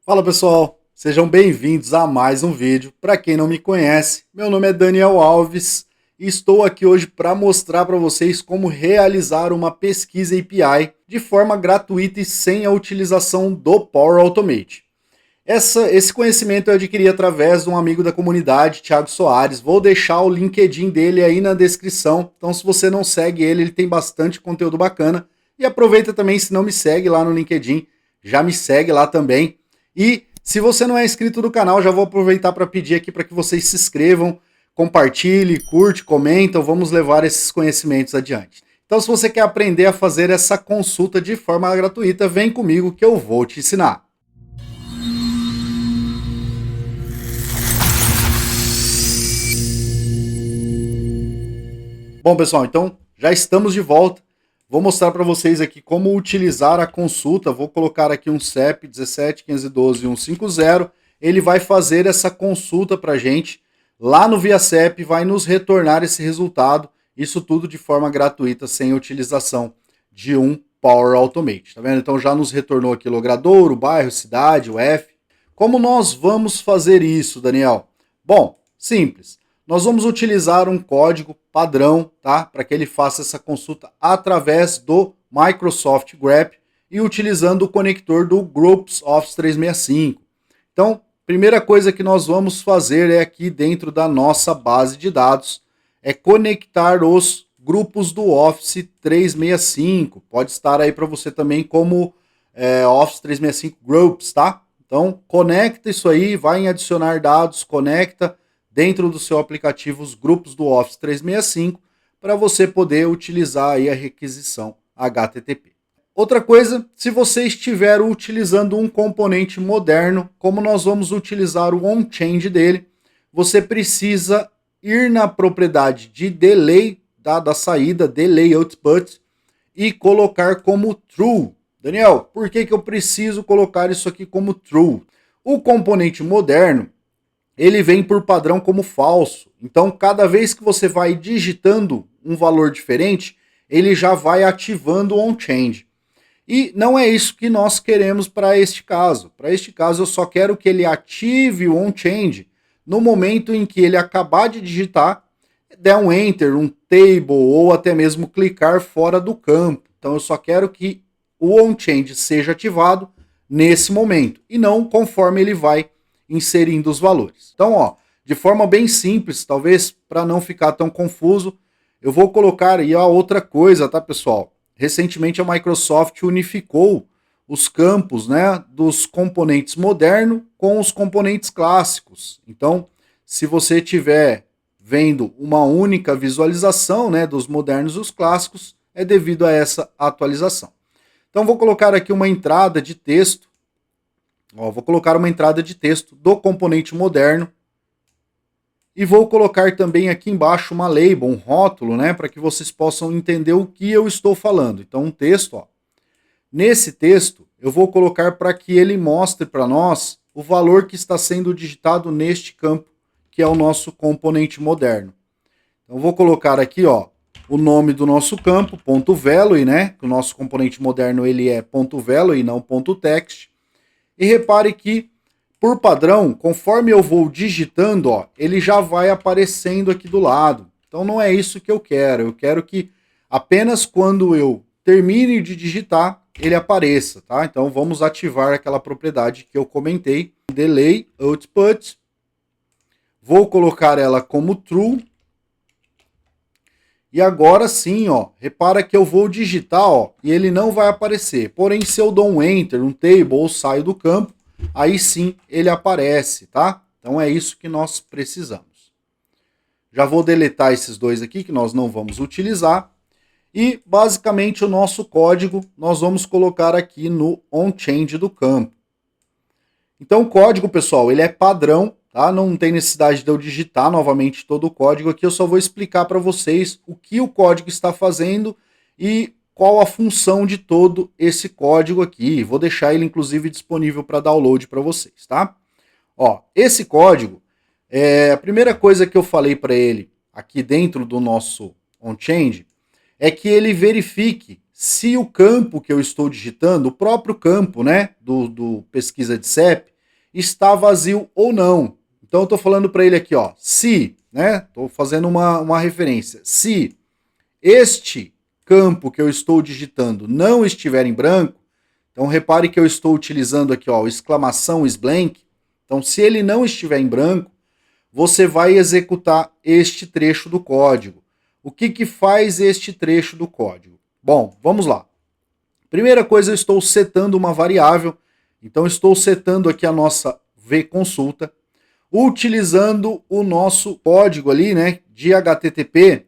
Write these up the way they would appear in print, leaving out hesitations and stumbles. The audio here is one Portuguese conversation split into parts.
Fala pessoal, sejam bem-vindos a mais um vídeo. Para quem não me conhece, meu nome é Daniel Alves e estou aqui hoje para mostrar para vocês como realizar uma pesquisa API de forma gratuita e sem a utilização do Power Automate. Esse conhecimento eu adquiri através de um amigo da comunidade, Thiago Soares. Vou deixar o LinkedIn dele aí na descrição, então se você não segue ele, ele tem bastante conteúdo bacana. E aproveita também, se não me segue lá no LinkedIn, já me segue lá também. E se você não é inscrito do canal, já vou aproveitar para pedir aqui para que vocês se inscrevam, compartilhe, curte, comentam, vamos levar esses conhecimentos adiante. Então, se você quer aprender a fazer essa consulta de forma gratuita, vem comigo que eu vou te ensinar. Bom, pessoal, então já estamos de volta. Vou mostrar para vocês aqui como utilizar a consulta. Vou colocar aqui um CEP 17.512 150. Ele vai fazer essa consulta para a gente lá no ViaCep, vai nos retornar esse resultado. Isso tudo de forma gratuita, sem utilização de um Power Automate. Tá vendo? Então já nos retornou aqui logradouro, bairro, cidade, o F. Como nós vamos fazer isso, Daniel? Bom, simples. Nós vamos utilizar um código padrão, tá? Para que ele faça essa consulta através do Microsoft Graph e utilizando o conector do Groups Office 365. Então, primeira coisa que nós vamos fazer é aqui dentro da nossa base de dados, é conectar os grupos do Office 365. Pode estar aí para você também como Office 365 Groups, tá? Então, conecta isso aí, vai em adicionar dados, conecta dentro do seu aplicativo os grupos do Office 365 para você poder utilizar aí a requisição HTTP. Outra coisa, se você estiver utilizando um componente moderno, como nós vamos utilizar o on-change dele, você precisa ir na propriedade de delay da saída, delay output, e colocar como true. Daniel, por que eu preciso colocar isso aqui como true? O componente moderno, ele vem por padrão como falso. Então, cada vez que você vai digitando um valor diferente, ele já vai ativando o on-change. E não é isso que nós queremos para este caso. Para este caso, eu só quero que ele ative o on-change no momento em que ele acabar de digitar, der um enter, um table ou até mesmo clicar fora do campo. Então, eu só quero que o on-change seja ativado nesse momento e não conforme ele vai inserindo os valores. Então, ó, de forma bem simples, talvez para não ficar tão confuso, eu vou colocar aí a outra coisa, tá, pessoal? Recentemente a Microsoft unificou os campos, né, dos componentes modernos com os componentes clássicos. Então, se você estiver vendo uma única visualização, né, dos modernos e os clássicos, é devido a essa atualização. Então, vou colocar aqui uma entrada de texto. Ó, vou colocar uma entrada de texto do componente moderno. E vou colocar também aqui embaixo uma label, um rótulo, né, para que vocês possam entender o que eu estou falando. Então, um texto, ó. Nesse texto, eu vou colocar para que ele mostre para nós o valor que está sendo digitado neste campo, que é o nosso componente moderno. Então, vou colocar aqui, ó, o nome do nosso campo, .value, né, que o nosso componente moderno ele é .value e não .text. E repare que, por padrão, conforme eu vou digitando, ó, ele já vai aparecendo aqui do lado. Então não é isso que eu quero. Eu quero que apenas quando eu termine de digitar, ele apareça, tá? Então vamos ativar aquela propriedade que eu comentei, delay output. Vou colocar ela como true. E agora sim, ó, repara que eu vou digitar, ó, e ele não vai aparecer. Porém, se eu dou um enter, um table ou saio do campo, aí sim ele aparece, tá? Então é isso que nós precisamos. Já vou deletar esses dois aqui que nós não vamos utilizar. E basicamente o nosso código nós vamos colocar aqui no onChange do campo. Então o código, pessoal, ele é padrão, tá? Não tem necessidade de eu digitar novamente todo o código aqui, eu só vou explicar para vocês o que o código está fazendo e qual a função de todo esse código aqui. Vou deixar ele inclusive disponível para download para vocês, tá? Ó, esse código, a primeira coisa que eu falei para ele aqui dentro do nosso onChange é que ele verifique se o campo que eu estou digitando, o próprio campo, né, do pesquisa de CEP, está vazio ou não. Então eu estou falando para ele aqui, ó, se, né? Estou fazendo uma referência. Se este campo que eu estou digitando não estiver em branco, então repare que eu estou utilizando aqui, ó, exclamação is blank. Então se ele não estiver em branco, você vai executar este trecho do código. O que que faz este trecho do código? Bom, vamos lá. Primeira coisa, eu estou setando uma variável. Então estou setando aqui a nossa vConsulta, utilizando o nosso código ali, né, de HTTP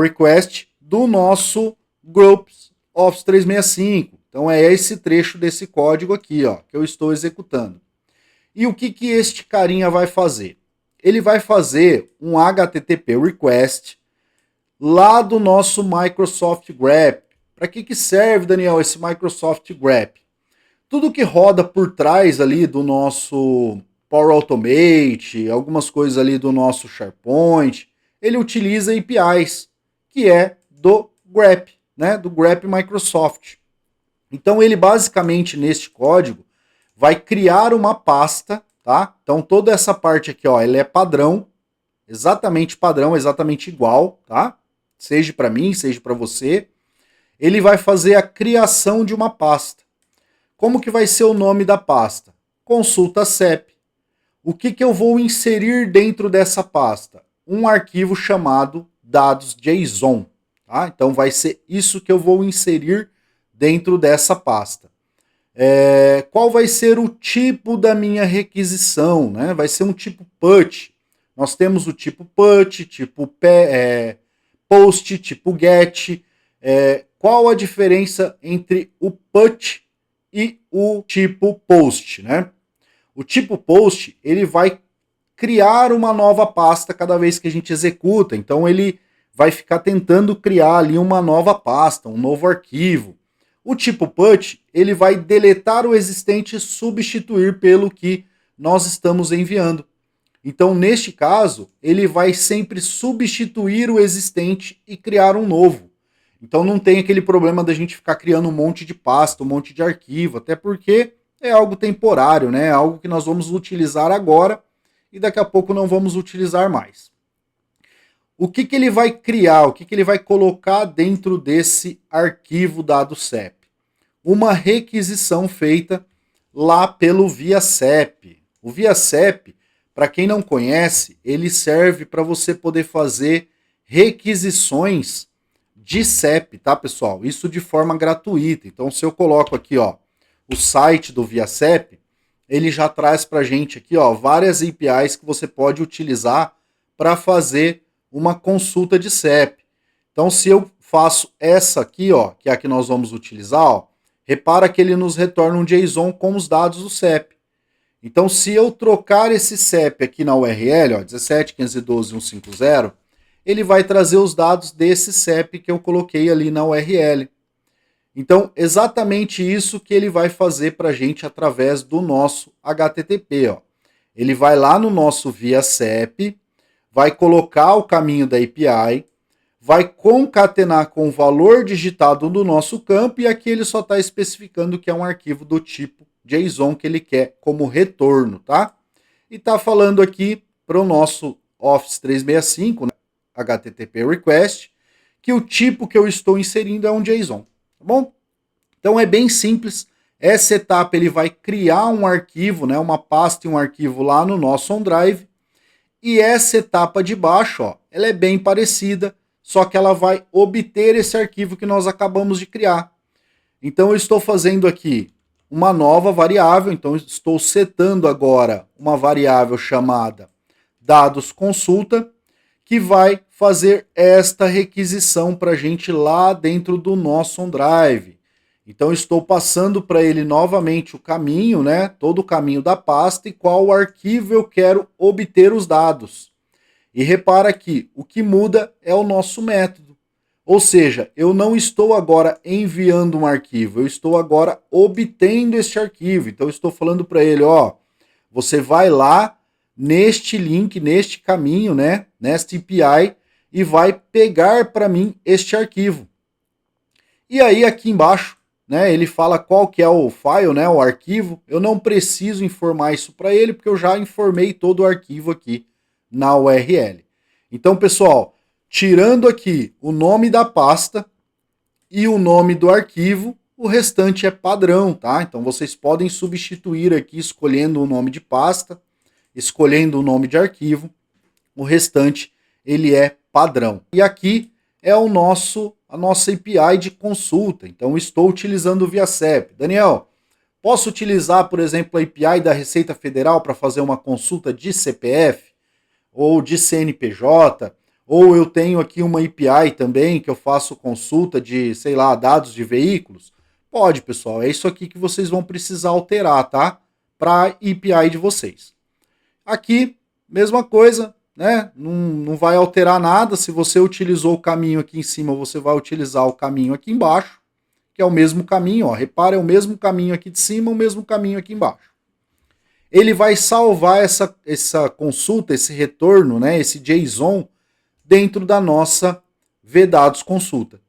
request do nosso Groups Office 365. Então é esse trecho desse código aqui, ó, que eu estou executando. E o que que este carinha vai fazer? Ele vai fazer um HTTP request lá do nosso Microsoft Graph. Para que serve, Daniel, esse Microsoft Graph? Tudo que roda por trás ali do nosso Power Automate, algumas coisas ali do nosso SharePoint, ele utiliza APIs, que é do Graph, né, do Graph Microsoft. Então ele basicamente neste código vai criar uma pasta, tá? Então toda essa parte aqui, ó, ela é padrão, exatamente igual, tá? Seja para mim, seja para você. Ele vai fazer a criação de uma pasta. Como que vai ser o nome da pasta? Consulta CEP. O que que eu vou inserir dentro dessa pasta? Um arquivo chamado dados.json, tá? Então vai ser isso que eu vou inserir dentro dessa pasta. Qual vai ser o tipo da minha requisição, né? Vai ser um tipo PUT. Nós temos o tipo PUT, tipo POST, tipo GET. Qual a diferença entre o PUT e o tipo POST, né? O tipo POST, ele vai criar uma nova pasta cada vez que a gente executa. Então ele vai ficar tentando criar ali uma nova pasta, um novo arquivo. O tipo PUT, ele vai deletar o existente e substituir pelo que nós estamos enviando. Então, neste caso, ele vai sempre substituir o existente e criar um novo. Então não tem aquele problema da gente ficar criando um monte de pasta, um monte de arquivo, até porque é algo temporário, né? É algo que nós vamos utilizar agora e daqui a pouco não vamos utilizar mais. O que que ele vai criar, o que que ele vai colocar dentro desse arquivo dado CEP? Uma requisição feita lá pelo ViaCEP. O ViaCEP, para quem não conhece, ele serve para você poder fazer requisições de CEP, tá, pessoal? Isso de forma gratuita. Então, se eu coloco aqui, ó, o site do ViaCEP, ele já traz pra gente aqui, ó, várias APIs que você pode utilizar para fazer uma consulta de CEP. Então, se eu faço essa aqui, ó, que é a que nós vamos utilizar, ó, repara que ele nos retorna um JSON com os dados do CEP. Então, se eu trocar esse CEP aqui na URL, ó, 17.512.150, ele vai trazer os dados desse CEP que eu coloquei ali na URL. Então, exatamente isso que ele vai fazer para a gente através do nosso HTTP. Ó. Ele vai lá no nosso ViaCEP, vai colocar o caminho da API, vai concatenar com o valor digitado do nosso campo e aqui ele só está especificando que é um arquivo do tipo JSON que ele quer como retorno, tá? E está falando aqui para o nosso Office 365, né, HTTP request, que o tipo que eu estou inserindo é um JSON, tá bom? Então é bem simples. Essa etapa ele vai criar um arquivo, né, uma pasta e um arquivo lá no nosso OneDrive. E essa etapa de baixo, ó, ela é bem parecida, só que ela vai obter esse arquivo que nós acabamos de criar. Então eu estou fazendo aqui uma nova variável, então estou setando agora uma variável chamada dados consulta, que vai fazer esta requisição para a gente lá dentro do nosso OneDrive. Então estou passando para ele novamente o caminho, né? Todo o caminho da pasta e qual arquivo eu quero obter os dados. E repara que o que muda é o nosso método. Ou seja, eu não estou agora enviando um arquivo, eu estou agora obtendo este arquivo. Então eu estou falando para ele, ó, você vai lá neste link, neste caminho, né, nesta API e vai pegar para mim este arquivo. E aí aqui embaixo né, ele fala qual que é o file, né, o arquivo. Eu não preciso informar isso para ele, porque eu já informei todo o arquivo aqui na URL. Então, pessoal, tirando aqui o nome da pasta e o nome do arquivo, o restante é padrão, tá? Então vocês podem substituir aqui escolhendo o nome de pasta, escolhendo o nome de arquivo. O restante ele é padrão. E aqui é a nossa API de consulta. Então estou utilizando o ViaCep. Daniel, posso utilizar, por exemplo, a API da Receita Federal para fazer uma consulta de CPF ou de CNPJ? Ou eu tenho aqui uma API também que eu faço consulta de, sei lá, dados de veículos? Pode, pessoal. É isso aqui que vocês vão precisar alterar, tá? Para a API de vocês. Aqui, mesma coisa, né? Não vai alterar nada. Se você utilizou o caminho aqui em cima, você vai utilizar o caminho aqui embaixo, que é o mesmo caminho, ó. Repara, é o mesmo caminho aqui de cima, o mesmo caminho aqui embaixo. Ele vai salvar essa consulta, esse retorno, né? Esse JSON dentro da nossa VDados consulta.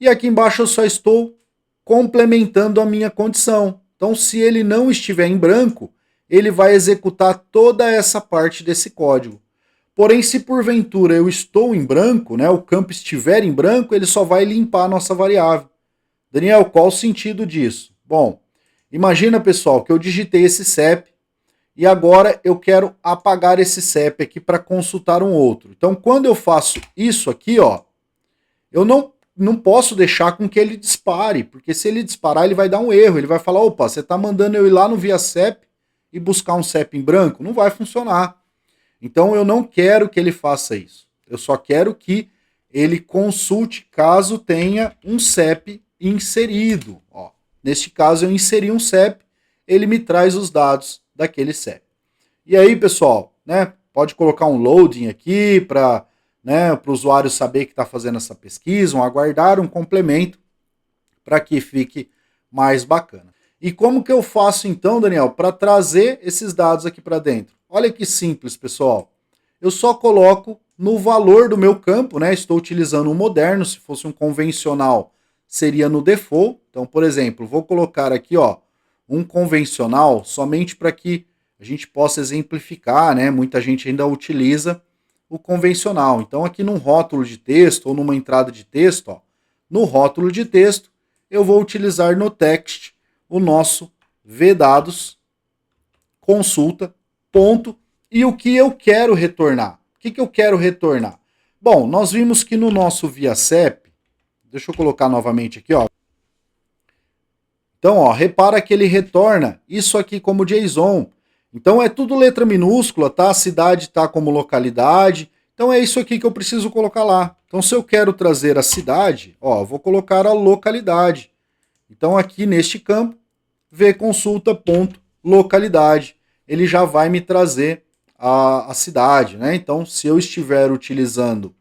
E aqui embaixo eu só estou complementando a minha condição. Então, se ele não estiver em branco, ele vai executar toda essa parte desse código. Porém, se porventura eu estou em branco, né, o campo estiver em branco, ele só vai limpar a nossa variável. Daniel, qual o sentido disso? Bom, imagina, pessoal, que eu digitei esse CEP e agora eu quero apagar esse CEP aqui para consultar um outro. Então, quando eu faço isso aqui, ó, eu não posso deixar com que ele dispare, porque se ele disparar, ele vai dar um erro. Ele vai falar, opa, você está mandando eu ir lá no ViaCep e buscar um CEP em branco? Não vai funcionar. Então, eu não quero que ele faça isso. Eu só quero que ele consulte caso tenha um CEP inserido. Ó, neste caso, eu inseri um CEP, ele me traz os dados daquele CEP. E aí, pessoal, né, pode colocar um loading aqui para, né, o usuário saber que está fazendo essa pesquisa, aguardar um complemento para que fique mais bacana. E como que eu faço então, Daniel, para trazer esses dados aqui para dentro? Olha que simples, pessoal. Eu só coloco no valor do meu campo, né? Estou utilizando um moderno, se fosse um convencional, seria no default. Então, por exemplo, vou colocar aqui, ó, um convencional somente para que a gente possa exemplificar, né? Muita gente ainda utiliza o convencional. Então, aqui num rótulo de texto ou numa entrada de texto, ó, no rótulo de texto, eu vou utilizar no text o nosso VDados consulta, ponto, e o que eu quero retornar. O que eu quero retornar? Bom, nós vimos que no nosso ViaCep, deixa eu colocar novamente aqui, ó. Então, ó, repara que ele retorna isso aqui como JSON. Então é tudo letra minúscula, tá? A cidade tá como localidade. Então é isso aqui que eu preciso colocar lá. Então se eu quero trazer a cidade, ó, vou colocar a localidade. Então aqui neste campo, vconsulta.localidade, ele já vai me trazer a cidade, né? Então se eu estiver utilizando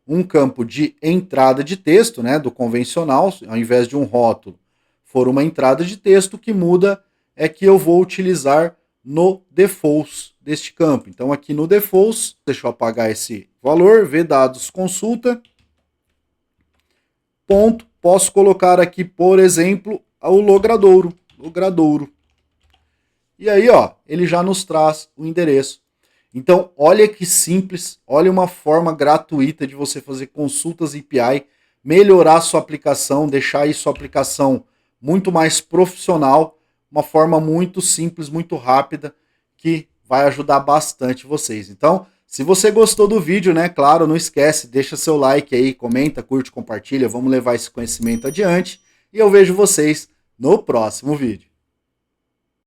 um campo de entrada de texto, né, do convencional, ao invés de um rótulo, for uma entrada de texto, o que muda é que eu vou utilizar no defaults deste campo. Então aqui no defaults, deixa eu apagar esse valor, VDados consulta, ponto, posso colocar aqui, por exemplo, o logradouro. E aí, ó, ele já nos traz o endereço. Então, olha que simples, olha uma forma gratuita de você fazer consultas API, melhorar sua aplicação, deixar aí sua aplicação muito mais profissional, uma forma muito simples, muito rápida, que vai ajudar bastante vocês. Então, se você gostou do vídeo, né, claro, não esquece, deixa seu like aí, comenta, curte, compartilha, vamos levar esse conhecimento adiante, e eu vejo vocês no próximo vídeo.